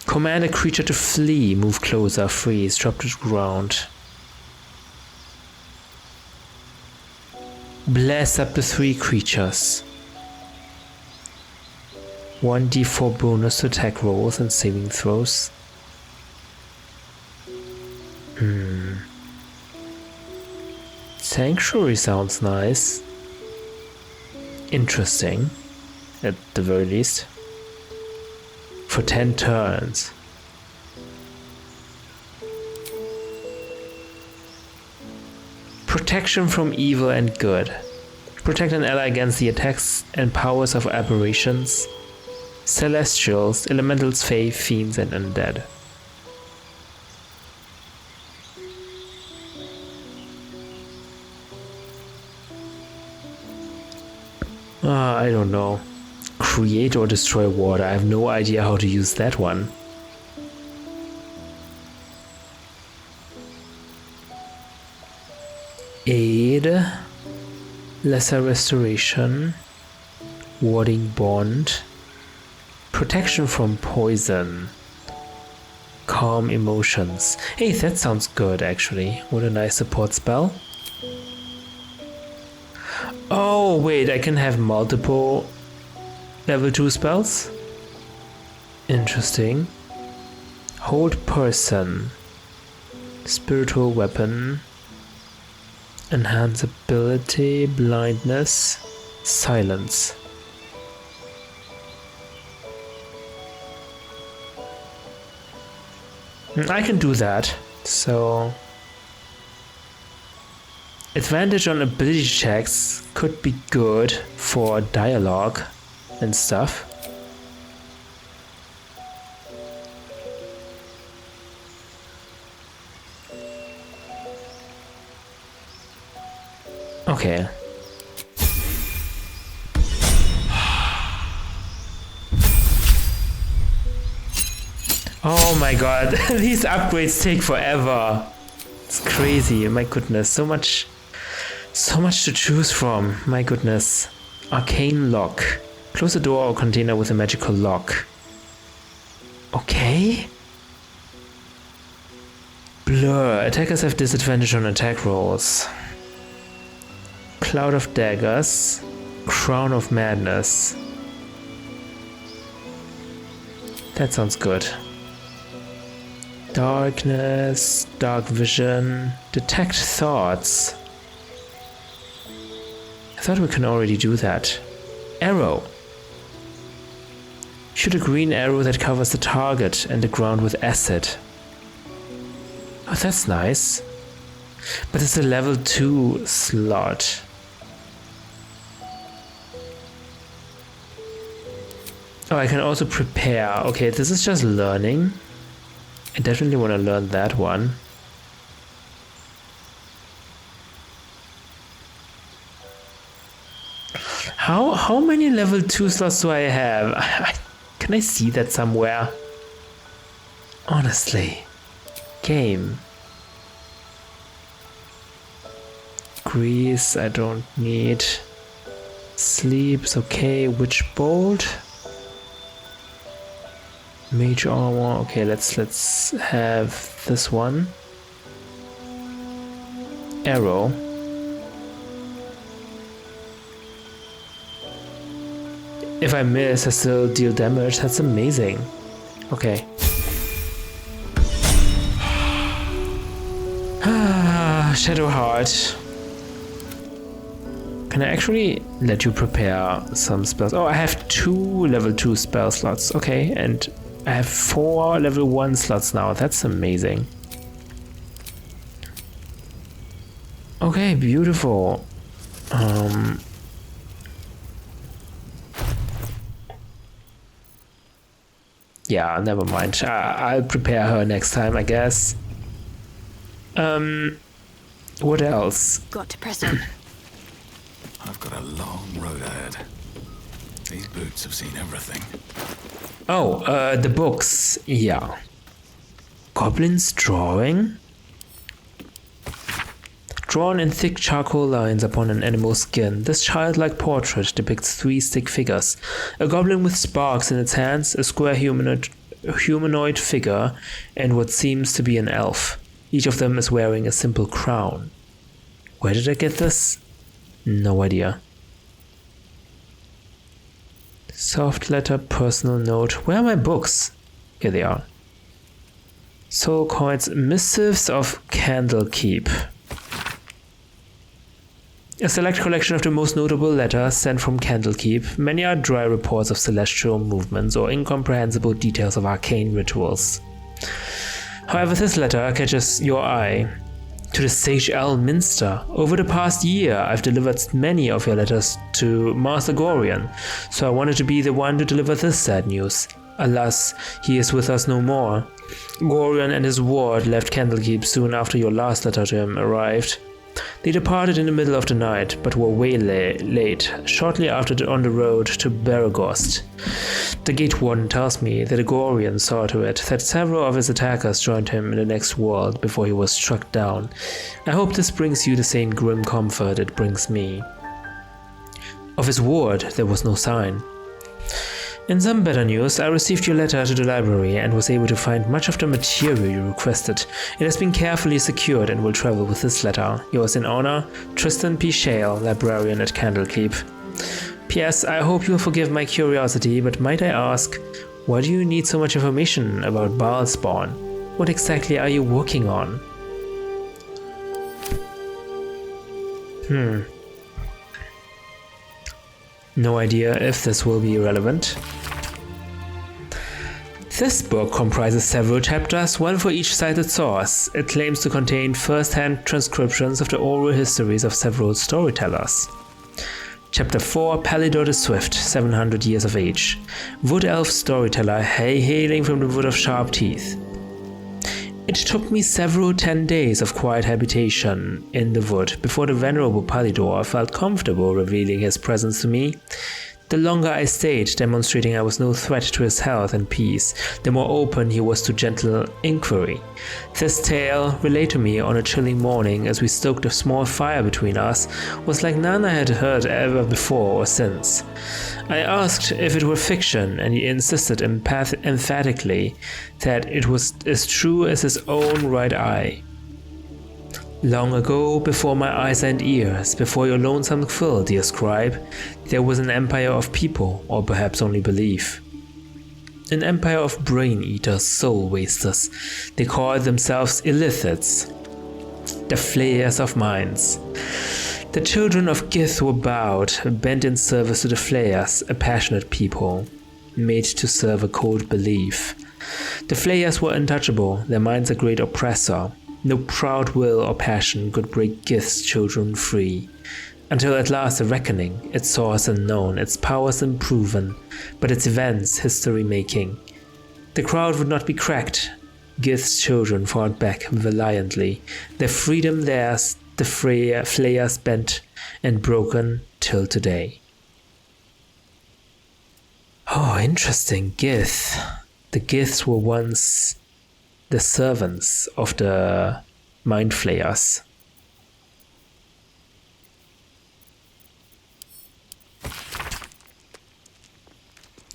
Command a creature to flee, move closer, freeze, drop to the ground. Bless up to 3 creatures. 1d4 bonus to attack rolls and saving throws. Sanctuary sounds nice. Interesting, at the very least. For 10 turns. Protection from evil and good. Protect an ally against the attacks and powers of aberrations, celestials, elementals, fae, fiends, and undead. I don't know. Create or destroy water. I have no idea how to use that one. Aid, lesser restoration, warding bond, protection from poison, calm emotions. Hey, that sounds good actually. What a nice support spell. Oh wait, I can have multiple level 2 spells? Interesting. Hold person, spiritual weapon, enhance ability, blindness, silence. I can do that, so advantage on ability checks could be good for dialogue and stuff. Okay. Oh my god, these upgrades take forever. It's crazy, my goodness, so much to choose from, my goodness. Arcane lock. Close a door or container with a magical lock. Okay. Blur. Attackers have disadvantage on attack rolls. Cloud of daggers. Crown of madness. That sounds good. Darkness, dark vision, detect thoughts. I thought we can already do that. Arrow. Shoot a green arrow that covers the target and the ground with acid. Oh, that's nice. But it's a level 2 slot. Oh, I can also prepare. Okay, this is just learning. I definitely want to learn that one. How many level 2 slots do I have? Can I see that somewhere? Honestly. Game. Grease, I don't need. Sleep's okay. Witch bolt. Mage armor. Okay, let's have this one. Arrow. If I miss, I still deal damage. That's amazing. Okay. Shadow Heart. Can I actually let you prepare some spells? Oh, I have 2 level 2 spell slots. Okay, and I have 4 level 1 slots now. That's amazing. Okay, beautiful. Yeah, never mind. I'll prepare her next time, I guess. What else? Got to press on. I've got a long road ahead. These boots have seen everything. Oh, the books. Yeah. Goblin's drawing? Drawn in thick charcoal lines upon an animal skin, this childlike portrait depicts 3 stick figures. A goblin with sparks in its hands, a square humanoid figure, and what seems to be an elf. Each of them is wearing a simple crown. Where did I get this? No idea. Soft letter, personal note. Where are my books? Here they are. Soul Coins, Missives of Candlekeep. A select collection of the most notable letters sent from Candlekeep. Many are dry reports of celestial movements or incomprehensible details of arcane rituals. However, this letter catches your eye. To the Sage L Minster. Over the past year, I've delivered many of your letters to Master Gorion, so I wanted to be the one to deliver this sad news. Alas, he is with us no more. Gorion and his ward left Candlekeep soon after your last letter to him arrived. They departed in the middle of the night, but were way late, shortly after on the road to Baragost. The gate warden tells me that a Gorion saw to it that several of his attackers joined him in the next world before he was struck down. I hope this brings you the same grim comfort it brings me. Of his ward there was no sign. In some better news, I received your letter to the library and was able to find much of the material you requested. It has been carefully secured and will travel with this letter. Yours in honor, Tristan P. Shale, librarian at Candlekeep. P.S. I hope you'll forgive my curiosity, but might I ask, why do you need so much information about Baalspawn? What exactly are you working on? No idea if this will be relevant. This book comprises several chapters, one for each cited source. It claims to contain first-hand transcriptions of the oral histories of several storytellers. Chapter 4, Palidor the Swift, 700 years of age. Wood elf storyteller, hailing from the Wood of Sharp Teeth. It took me several 10 days of quiet habitation in the wood before the venerable Palidor felt comfortable revealing his presence to me. The longer I stayed, demonstrating I was no threat to his health and peace, the more open he was to gentle inquiry. This tale, relayed to me on a chilling morning as we stoked a small fire between us, was like none I had heard ever before or since. I asked if it were fiction, and he insisted emphatically that it was as true as his own right eye. Long ago, before my eyes and ears, before your lonesome quill, dear scribe, there was an empire of people, or perhaps only belief. An empire of brain-eaters, soul-wasters. They called themselves illithids, the flayers of minds. The children of Gith were bowed, bent in service to the flayers, a passionate people, made to serve a cold belief. The flayers were untouchable, their minds a great oppressor. No proud will or passion could break Gith's children free. Until at last a reckoning, its source unknown, its powers unproven, but its events history-making. The crowd would not be cracked. Gith's children fought back valiantly, their freedom theirs, the flayers bent and broken till today. Oh, interesting, Gith. The Giths were once the servants of the mind flayers.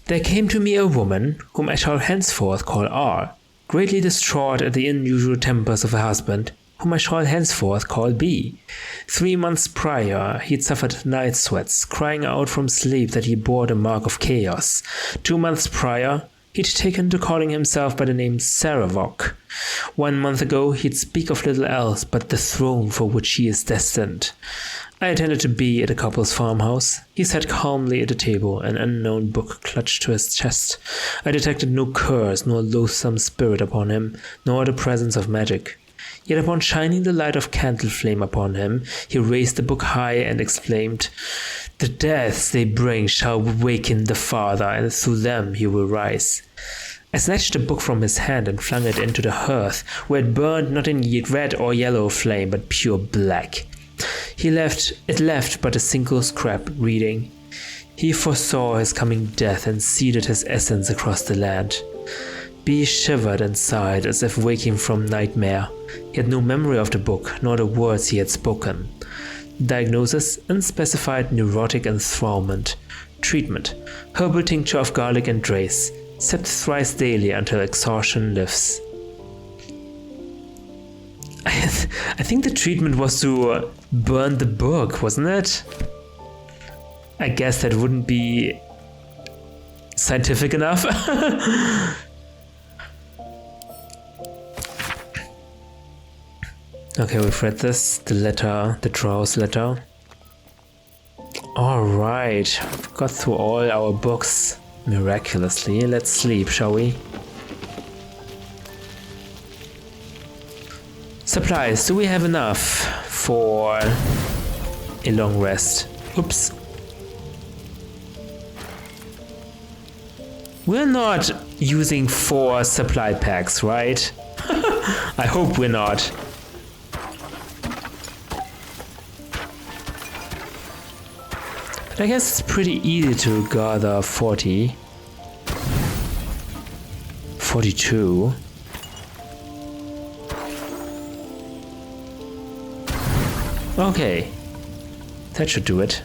There came to me a woman, whom I shall henceforth call R, greatly distraught at the unusual tempers of her husband, whom I shall henceforth call B. 3 months prior, he'd suffered night sweats, crying out from sleep that he bore the mark of chaos. 2 months prior, he'd taken to calling himself by the name Saravok. 1 month ago, he'd speak of little else but the throne for which he is destined. I attended to B at the couple's farmhouse. He sat calmly at the table, an unknown book clutched to his chest. I detected no curse nor loathsome spirit upon him, nor the presence of magic. Yet upon shining the light of candle flame upon him, he raised the book high and exclaimed, "The deaths they bring shall waken the Father, and through them he will rise." I snatched the book from his hand and flung it into the hearth, where it burned not indeed red or yellow flame, but pure black. It left but a single scrap, reading, "He foresaw his coming death and seeded his essence across the land." Bee shivered and sighed as if waking from nightmare. He had no memory of the book, nor the words he had spoken. Diagnosis: unspecified neurotic enthrallment. Treatment: herbal tincture of garlic and race. Sipped thrice daily until exhaustion lifts. I think the treatment was to burn the book, wasn't it? I guess that wouldn't be scientific enough. Okay, we've read this, the letter, the Drow's letter. Alright, we've got through all our books miraculously. Let's sleep, shall we? Supplies, do we have enough for a long rest? Oops. We're not using 4 supply packs, right? I hope we're not. But I guess it's pretty easy to gather 40. 42. Okay. That should do it.